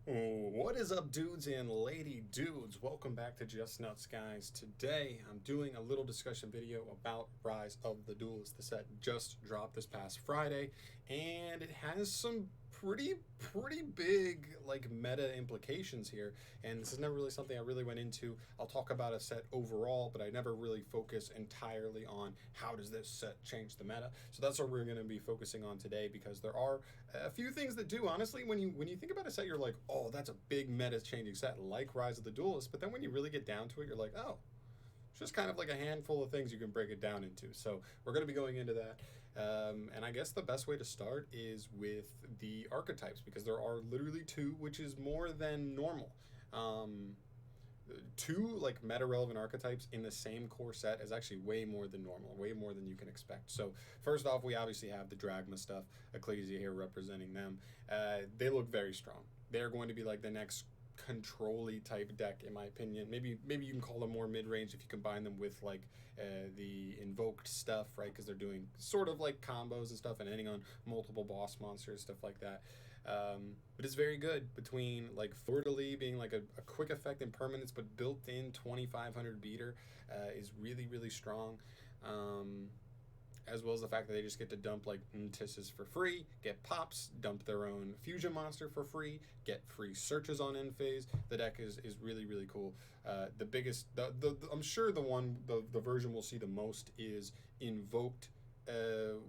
What is up, dudes and lady dudes? Welcome back to Just Nuts, guys. Today I'm doing a little discussion video about Rise of the Duelist. The set just dropped this past Friday, and it has some pretty big like meta implications here. And this is never really something I really went into. I'll talk about a set overall, but I never really focus entirely on how does this set change the meta. So that's what we're going to be focusing on today, because there are a few things that do. Honestly, when you think about a set, you're like, oh, that's a big meta changing set like Rise of the Duelist. But then when you really get down to it, you're like, oh, it's just kind of like a handful of things you can break it down into. So we're going to be going into that. And I guess the best way to start is with the archetypes, because there are literally two, which is more than normal. Two like meta relevant archetypes in the same core set is actually way more than normal, way more than you can expect. So first off, we obviously have the Dragma stuff, Ecclesia here representing them. They look very strong. They're going to be like the next control-y type deck, in my opinion. Maybe you can call them more mid-range if you combine them with like the invoked stuff, right? Because they're doing sort of like combos and stuff and ending on multiple boss monsters, stuff like that. But it's very good between like Fleur-de-Lis being like a quick effect and permanence, but built in 2500 beater is really strong. As well as the fact that they just get to dump like Ntisses for free, get pops, dump their own fusion monster for free, get free searches on end phase. The deck is really cool. The biggest, I'm sure the version we'll see the most is invoked Shadal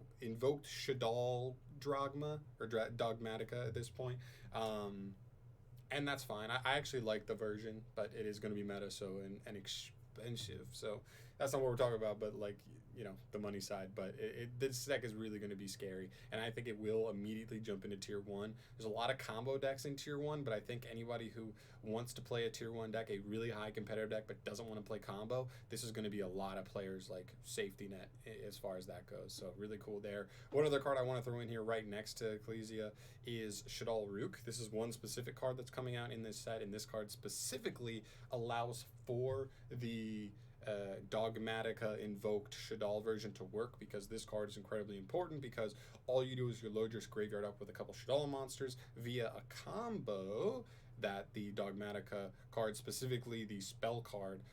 Dragma or Dogmatica at this point. And that's fine. I actually like the version, but it is going to be meta, so and expensive. So that's not what we're talking about, but like, you know, the money side. But this deck is really going to be scary, and I think it will immediately jump into tier one. There's a lot of combo decks in tier one, but I think anybody who wants to play a tier one deck, a really high competitive deck, but doesn't want to play combo, this is going to be a lot of players like safety net as far as that goes. So really cool there. One other card I want to throw in here right next to Ecclesia is Shadal Rook. This is one specific card that's coming out in this set, and this card specifically allows for the Dogmatica invoked Shadal version to work, because this card is incredibly important, because all you do is you load your graveyard up with a couple Shadal monsters via a combo that the Dogmatica card, specifically the spell card,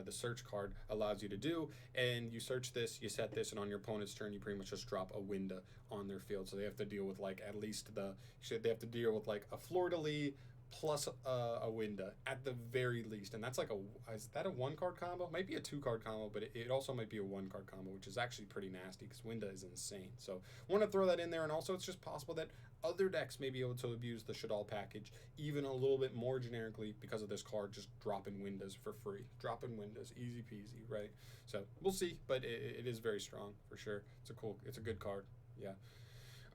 the search card, allows you to do. And you search this, you set this, and on your opponent's turn, you pretty much just drop a Winda on their field. So they have to deal with like at least they have to deal with like a Fleur-de-Lis plus a Winda at the very least. And that's like is that a one card combo? Might be a two card combo, but it also might be a one card combo, which is actually pretty nasty because Winda is insane. So I want to throw that in there. And also, it's just possible that other decks may be able to abuse the Shadal package even a little bit more generically because of this card just dropping Windas for free. Dropping Windas, easy peasy, right? So we'll see, but it is very strong for sure. It's a good card. Yeah.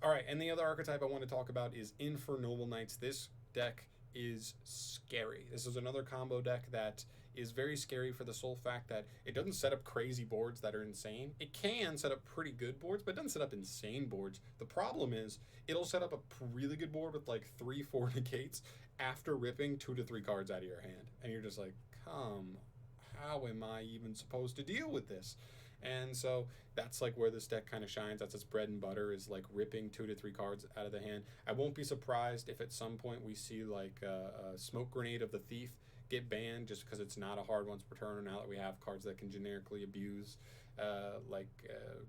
All right, and the other archetype I want to talk about is Infra Noble Knights. This deck is scary. This is another combo deck that is very scary for the sole fact that it doesn't set up crazy boards that are insane. It can set up pretty good boards, but it doesn't set up insane boards. The problem is it'll set up a really good board with like 3-4 negates after ripping 2 to 3 cards out of your hand. And you're just like, how am I even supposed to deal with this? And so that's like where this deck kind of shines. That's its bread and butter, is like ripping 2 to 3 cards out of the hand. I won't be surprised if at some point we see like a Smoke Grenade of the Thief get banned, just because it's not a hard once per turn. Now that we have cards that can generically abuse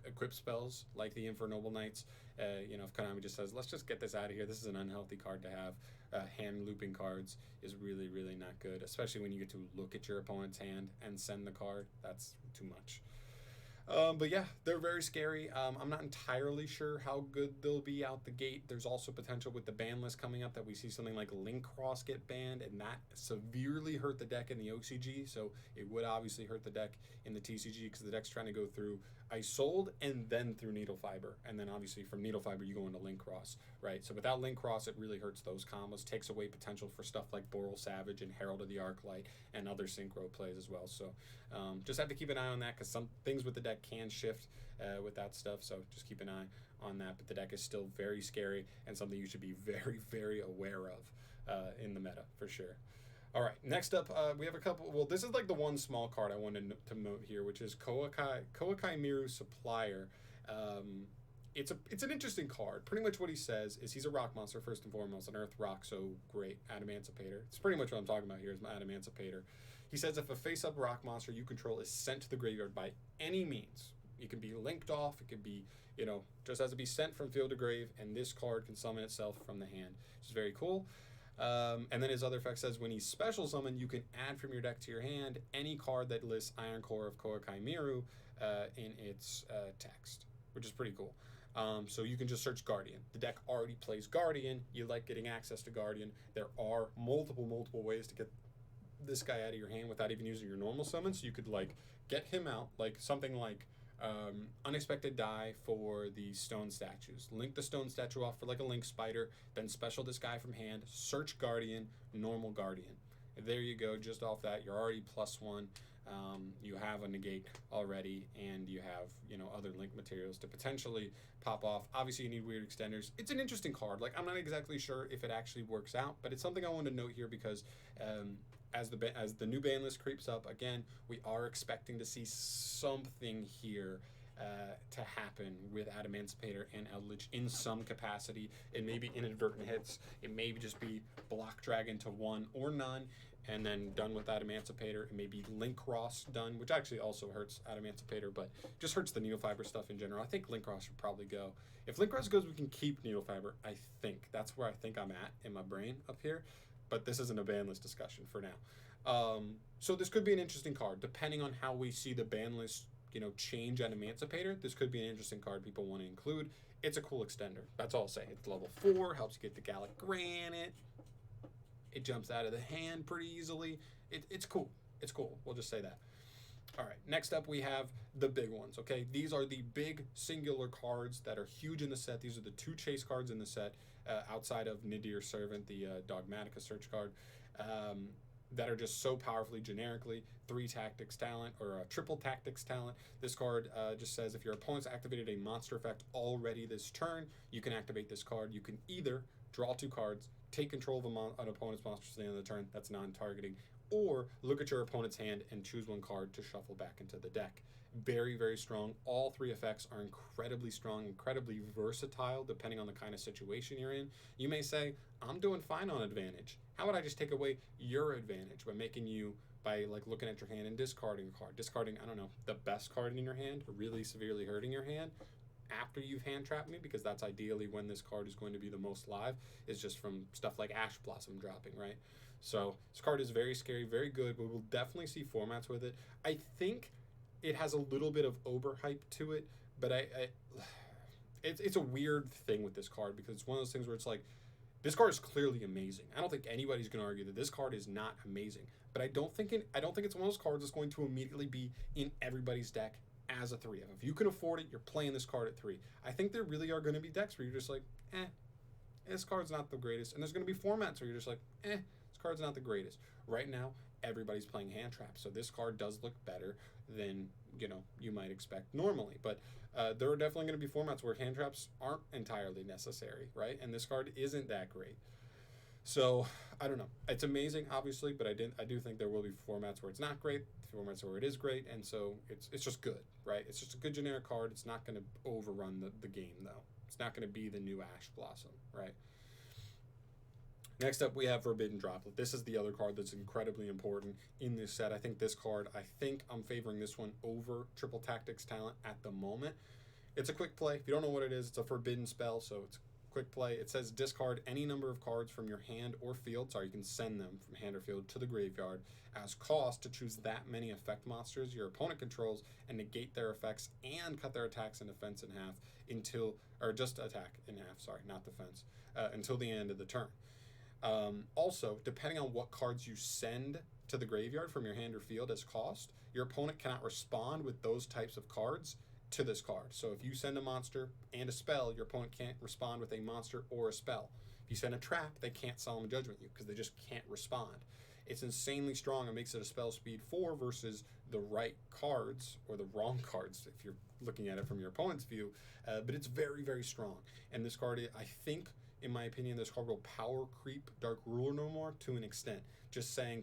equip spells like the Infra Noble Knights, if Konami just says, let's just get this out of here, this is an unhealthy card to have. Hand looping cards is really not good, especially when you get to look at your opponent's hand and send the card. That's too much. But yeah, they're very scary. I'm not entirely sure how good they'll be out the gate. There's also potential with the ban list coming up that we see something like Link Cross get banned, and that severely hurt the deck in the OCG. So it would obviously hurt the deck in the TCG, because the deck's trying to go through Ice Sold and then through Needle Fiber. And then obviously from Needle Fiber, you go into Link Cross, right? So without Link Cross, it really hurts those combos, takes away potential for stuff like Boral Savage and Herald of the Arclight and other synchro plays as well. So just have to keep an eye on that, because some things with the deck can shift with that stuff, so just keep an eye on that. But the deck is still very scary and something you should be very aware of in the meta for sure. All right, next up, we have a couple. Well, this is like the one small card I wanted to note here, which is Koakai Miru Supplier. it's an interesting card. Pretty much what he says is he's a rock monster first and foremost, an earth rock, so great, Adamantipator. It's pretty much what I'm talking about here is my Adamantipator. He says if a face-up rock monster you control is sent to the graveyard by any means, it can be linked off, it could be, just has to be sent from field to grave, and this card can summon itself from the hand, which is very cool. And then his other effect says when he's special summoned, you can add from your deck to your hand any card that lists Iron Core of Koakai Miru in its text, which is pretty cool. So you can just search Guardian. The deck already plays Guardian. You like getting access to Guardian. There are multiple ways to get this guy out of your hand without even using your normal summon. So you could get him out, something like Unexpected Die for the stone statues. Link the stone statue off for a link spider, then special this guy from hand, search Guardian, normal Guardian. There you go, just off that, you're already +1. You have a negate already, and you have, other link materials to potentially pop off. Obviously, you need weird extenders. It's an interesting card. I'm not exactly sure if it actually works out, but it's something I want to note here because as the new ban list creeps up, again, we are expecting to see something here to happen with Adamantipator and Eldritch in some capacity. It may be inadvertent hits. It may just be block dragon to 1 or none, and then done with Adamantipator. It may be Link Cross done, which actually also hurts Adamantipator, but just hurts the Needle Fiber stuff in general. I think Link Cross should probably go. If Link Cross goes, we can keep Needle Fiber, I think. That's where I think I'm at in my brain up here, but this isn't a ban list discussion for now. So this could be an interesting card, depending on how we see the ban list, change Adamantipator. This could be an interesting card people want to include. It's a cool extender. That's all I'll say. It's level 4, helps you get the Gallic Granite. It jumps out of the hand pretty easily. It's cool. It's cool. We'll just say that. All right, next up we have the big ones, okay? These are the big singular cards that are huge in the set. These are the 2 chase cards in the set, outside of Nadir Servant, the Dogmatica search card, that are just so powerfully generically. 3 tactics talent, or a triple tactics talent. This card just says if your opponent's activated a monster effect already this turn, you can activate this card. You can either draw 2 cards, take control of an opponent's monster at the end of the turn, that's non-targeting, or look at your opponent's hand and choose 1 card to shuffle back into the deck. Very, very strong. All 3 effects are incredibly strong, incredibly versatile, depending on the kind of situation you're in. You may say, I'm doing fine on advantage. How would I just take away your advantage by looking at your hand and discarding a card? Discarding, I don't know, the best card in your hand, really severely hurting your hand after you've hand trapped me, because that's ideally when this card is going to be the most live, is just from stuff like Ash Blossom dropping, right? So this card is very scary, very good, but we'll definitely see formats with it. I think it has a little bit of overhype to it, but it's a weird thing with this card, because it's one of those things where it's this card is clearly amazing. I don't think anybody's going to argue that this card is not amazing, but I don't think it's one of those cards that's going to immediately be in everybody's deck as a 3. If you can afford it, you're playing this card at 3. I think there really are going to be decks where you're just this card's not the greatest, and there's going to be formats where you're just this card's not the greatest. Right now, everybody's playing hand traps, so this card does look better than you might expect normally, but there are definitely going to be formats where hand traps aren't entirely necessary, right? And this card isn't that great. So I don't know. It's amazing, obviously, but I do think there will be formats where it's not great, formats where it is great, and so it's just good, right? It's just a good generic card. It's not going to overrun the game, though. It's not going to be the new Ash Blossom, right? Next up, we have Forbidden Droplet. This is the other card that's incredibly important in this set. I think I'm favoring this one over Triple Tactics Talent at the moment. It's a quick play. If you don't know what it is, it's a forbidden spell, so it's quick play. It says discard any number of cards from your hand or field. Sorry, you can send them from hand or field to the graveyard as cost to choose that many effect monsters your opponent controls and negate their effects and cut their attacks and defense in half until the end of the turn. Also, depending on what cards you send to the graveyard from your hand or field as cost, your opponent cannot respond with those types of cards to this card. So if you send a monster and a spell, your opponent can't respond with a monster or a spell. If you send a trap, they can't Solemn Judgment you because they just can't respond. It's insanely strong. It makes it a spell speed 4 versus the right cards, or the wrong cards if you're looking at it from your opponent's view, but it's very, very strong. And this card, I think, in my opinion, this card will power creep Dark Ruler no more to an extent.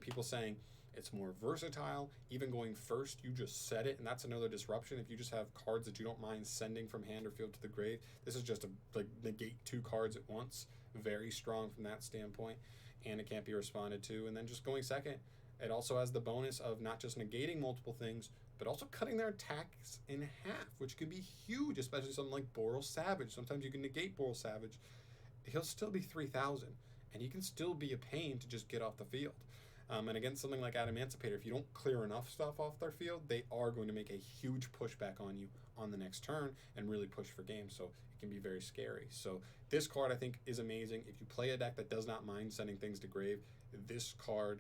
People saying, It's more versatile. Even going first, you just set it, and that's another disruption. If you just have cards that you don't mind sending from hand or field to the grave, this is just a like negate 2 cards at once. Very strong from that standpoint, and it can't be responded to. And then just going second, it also has the bonus of not just negating multiple things, but also cutting their attacks in half, which could be huge, especially something like Boral Savage. Sometimes you can negate Boral Savage. He'll still be 3,000, and he can still be a pain to just get off the field. And against something like Emancipator, if you don't clear enough stuff off their field, they are going to make a huge pushback on you on the next turn and really push for game. So it can be very scary. So this card, I think, is amazing. If you play a deck that does not mind sending things to grave, this card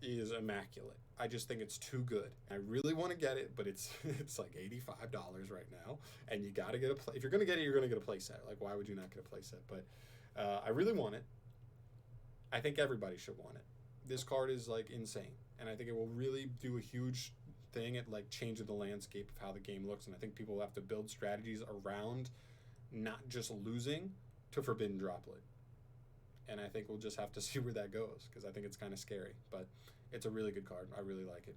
is immaculate. I just think it's too good. I really want to get it, but it's like $85 right now, and you got to get a play. If you're going to get it, you're going to get a play set. Like, why would you not get a play set? But I really want it. I think everybody should want it. This card is like insane, and I think it will really do a huge thing at like changing the landscape of how the game looks. And I think people will have to build strategies around not just losing to Forbidden Droplet. And I think we'll just have to see where that goes, because I think it's kind of scary, but it's a really good card. I really like it.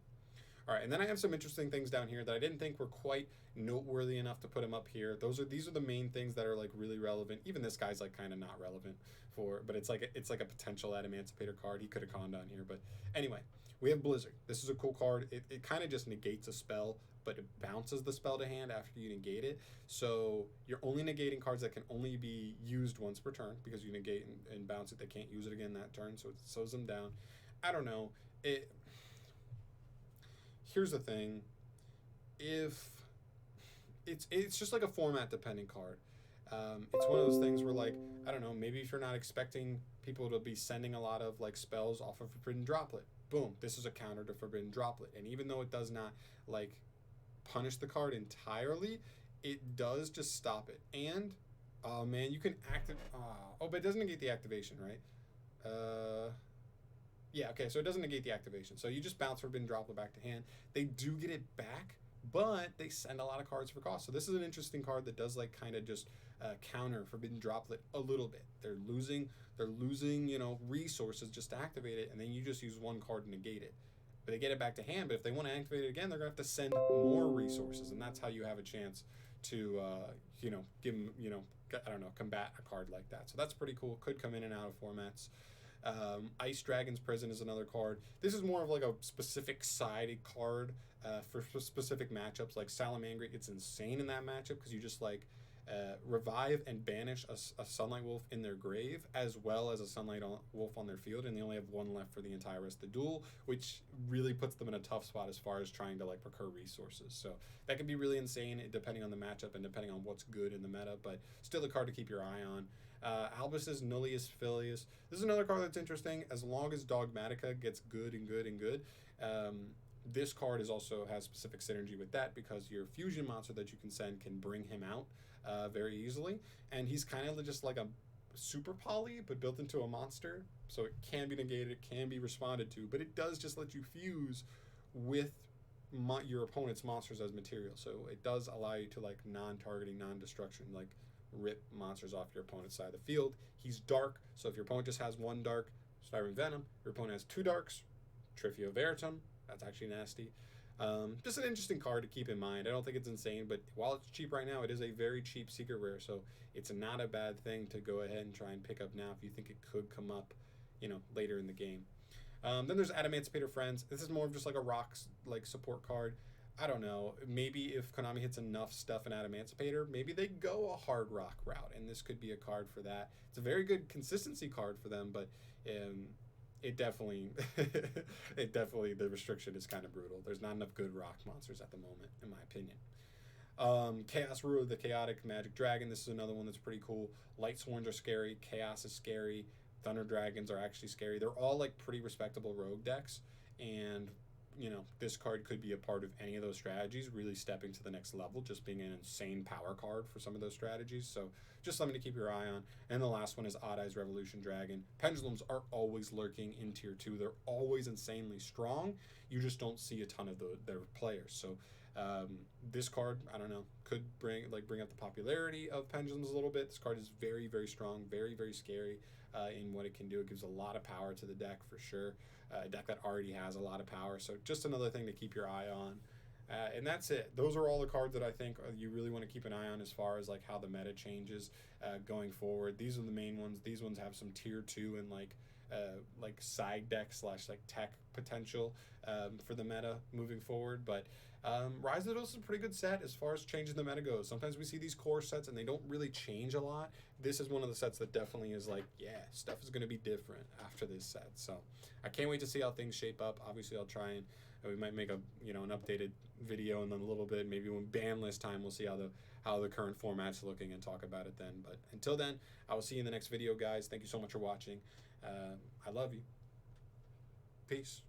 All right, and then I have some interesting things down here that I didn't think were quite noteworthy enough to put them up here. These are the main things that are like really relevant. Even this guy's like kind of not relevant for, but it's like a potential Emancipator card. He could have gone down here, but anyway, we have Blizzard. This is a cool card. It kind of just negates a spell, but it bounces the spell to hand after you negate it. So you're only negating cards that can only be used once per turn, because you negate and bounce it. They can't use it again that turn, so it slows them down. I don't know. Here's the thing. If it's just like a format dependent card. It's one of those things where, like, I don't know, maybe if you're not expecting people to be sending a lot of like spells off of Forbidden Droplet, boom, this is a counter to Forbidden Droplet. And even though it does not like punish the card entirely, it does just stop it. And oh man, you can activate. Oh, but it doesn't negate the activation, right? Yeah, okay, so it doesn't negate the activation. So you just bounce Forbidden Droplet back to hand. They do get it back, but they send a lot of cards for cost. So this is an interesting card that does like kind of just counter Forbidden Droplet a little bit. They're losing, you know, resources just to activate it, and then you just use one card to negate it. But they get it back to hand, but if they want to activate it again, they're going to have to send more resources, and that's how you have a chance to, you know, give them, you know, I don't know, combat a card like that. So that's pretty cool. Could come in and out of formats. Ice Dragon's Prison is another card. This is more of like a specific sided card for specific matchups. Like Salamangreat, it's insane in that matchup because you just like revive and banish a Sunlight Wolf in their grave, as well as a Sunlight Wolf on their field, and they only have one left for the entire rest of the duel, which really puts them in a tough spot as far as trying to like procure resources. So that can be really insane depending on the matchup and depending on what's good in the meta, but still a card to keep your eye on. Albus's Nullius Filius. This is another card that's interesting. As long as Dogmatica gets good and good and good, this card also has specific synergy with that, because your fusion monster that you can send can bring him out very easily, and he's kind of just like a super poly but built into a monster, so it can be negated, it can be responded to, but it does just let you fuse with your opponent's monsters as material. So it does allow you to like non-targeting, non-destruction, like rip monsters off your opponent's side of the field. He's dark, so if your opponent just has one dark, Stirring Venom, your opponent has two darks, Trifio Veritum, that's actually nasty. Just an interesting card to keep in mind. I don't think it's insane, but while it's cheap right now, it is a very cheap secret rare, so it's not a bad thing to go ahead and try and pick up now if you think it could come up, you know, later in the game. Then there's Emancipator Friends. This is more of just like a rocks like support card. I don't know, maybe if Konami hits enough stuff in Emancipator, maybe they go a hard rock route, and this could be a card for that. It's a very good consistency card for them, but it definitely, the restriction is kind of brutal. There's not enough good rock monsters at the moment, in my opinion. Chaos Ruler, the Chaotic Magic Dragon. This is another one that's pretty cool. Light Sworns are scary. Chaos is scary. Thunder Dragons are actually scary. They're all like pretty respectable rogue decks, and you know, this card could be a part of any of those strategies, really stepping to the next level, just being an insane power card for some of those strategies. So just something to keep your eye on. And the last one is Oddis Revolution Dragon. Pendulums are always lurking in tier 2. They're always insanely strong. You just don't see a ton of their players. So This card, I don't know, could bring up the popularity of Pendulums a little bit. This card is very, very strong, very, very scary in what it can do. It gives a lot of power to the deck for sure. A deck that already has a lot of power, so just another thing to keep your eye on. And that's it. Those are all the cards that I think you really want to keep an eye on as far as like how the meta changes going forward. These are the main ones. These ones have some tier 2 and like side deck / like tech potential for the meta moving forward. But Rise of the Duelist is a pretty good set as far as changing the meta goes. Sometimes we see these core sets and they don't really change a lot. This is one of the sets that definitely is like, yeah, stuff is going to be different after this set. So I can't wait to see how things shape up. Obviously, I'll try and we might make an updated video, and then a little bit maybe when ban list time, we'll see how the current format's looking and talk about it then. But until then, I will see you in the next video, guys. Thank you so much for watching. I love you. Peace.